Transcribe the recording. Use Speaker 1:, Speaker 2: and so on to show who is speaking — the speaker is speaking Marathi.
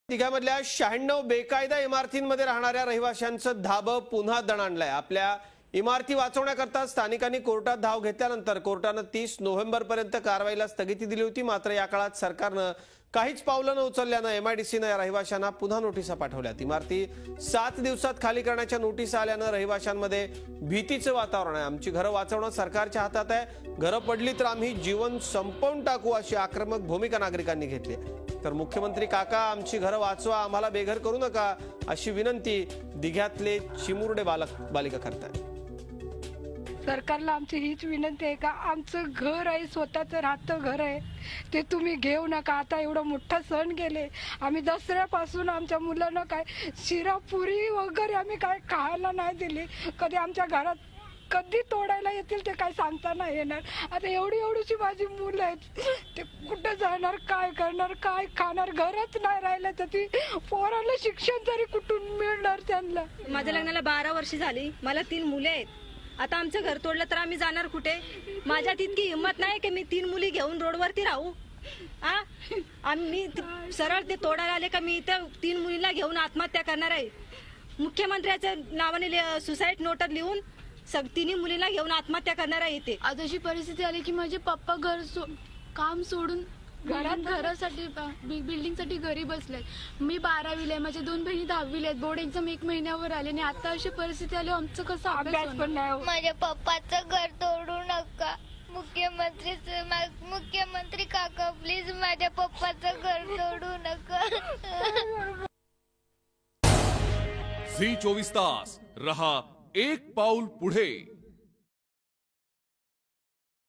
Speaker 1: तिघामधल्या 96 बेकायदा इमारतींमध्ये राहणाऱ्या रहिवाशांचं धाबं पुन्हा दणाणलंय। आपल्या इमारती वाचवण्याकरता स्थानिकांनी कोर्टात धाव घेतल्यानंतर कोर्टाने 30 नोव्हेंबरपर्यंत कारवाईला स्थगिती दिली होती। मात्र या काळात सरकारने काहीच पावलं न उचलल्याने एमआयडीसीने या रहिवाशांना पुन्हा नोटिसा पाठवल्यात। इमारती 7 दिवसात खाली करण्याच्या नोटिसा आल्याने रहिवाशांमध्ये भीतीचं वातावरण आहे। आमची घरं वाचवणं सरकारच्या हातात आहे, घरं पडली तर आम्ही जीवन संपवून टाकू अशी आक्रमक भूमिका नागरिकांनी घेतली। तर मुख्यमंत्री काका आमची घरं वाचवा, आम्हाला बेघर करू नका अशी विनंती दिघ्यातले चिमुरडे बालिका करतात।
Speaker 2: सरकारला आमची हीच विनंती आहे का आमचं घर आहे, स्वतःचं राहतं घर आहे, ते तुम्ही घेऊ नका। आता एवढा मोठा सण गेले, आम्ही दसऱ्यापासून आमच्या मुलांना काय शिरापुरी वगैरे आम्ही काय खायला नाही दिली। कधी आमच्या घरात कधी तोडायला येतील ते काय सांगता नाही येणार। आता एवढीशी माझी मुलं आहेत, ते कुठं जाणार, काय करणार, काय खाणार, घरच नाही राहिलं तर ती पोराला शिक्षण तरी कुठून मिळणार त्यांना।
Speaker 3: माझ्या लग्नाला 12 वर्ष झाली, मला 3 मुले आहेत। आता आमचं घर तोडलं तर आम्ही जाणार कुठे? माझ्यात इतकी हिंमत नाही की मी 3 मुली घेऊन रोडवरती राहू। आम्ही सरळ ते तोडायला आले का मी इथे 3 मुलीला घेऊन आत्महत्या करणार आहे। मुख्यमंत्र्याच्या नावाने सुसाईड नोट लिहून 3 मुलीला घेऊन आत्महत्या करणार आहे इथे।
Speaker 4: आज अशी परिस्थिती आली की माझे पप्पा काम सोडून घरासाठी बिल्डिंगसाठी घरी बसले। मी 12वीला आहे, माझ्या 2 बहिणी 10वीला आहेत, बोर्ड एक्झाम 1 महिन्यावर आले आणि आता अशी परिस्थिती आली आमचं कसं अभ्यास पण नाही।
Speaker 5: माझ्या पप्पाचं घर तोडू नका, मुख्यमंत्री काका प्लीज माझ्या पप्पाचं घर तोडू नका।
Speaker 6: झी 24 तास रहा एक पाऊल पुढे।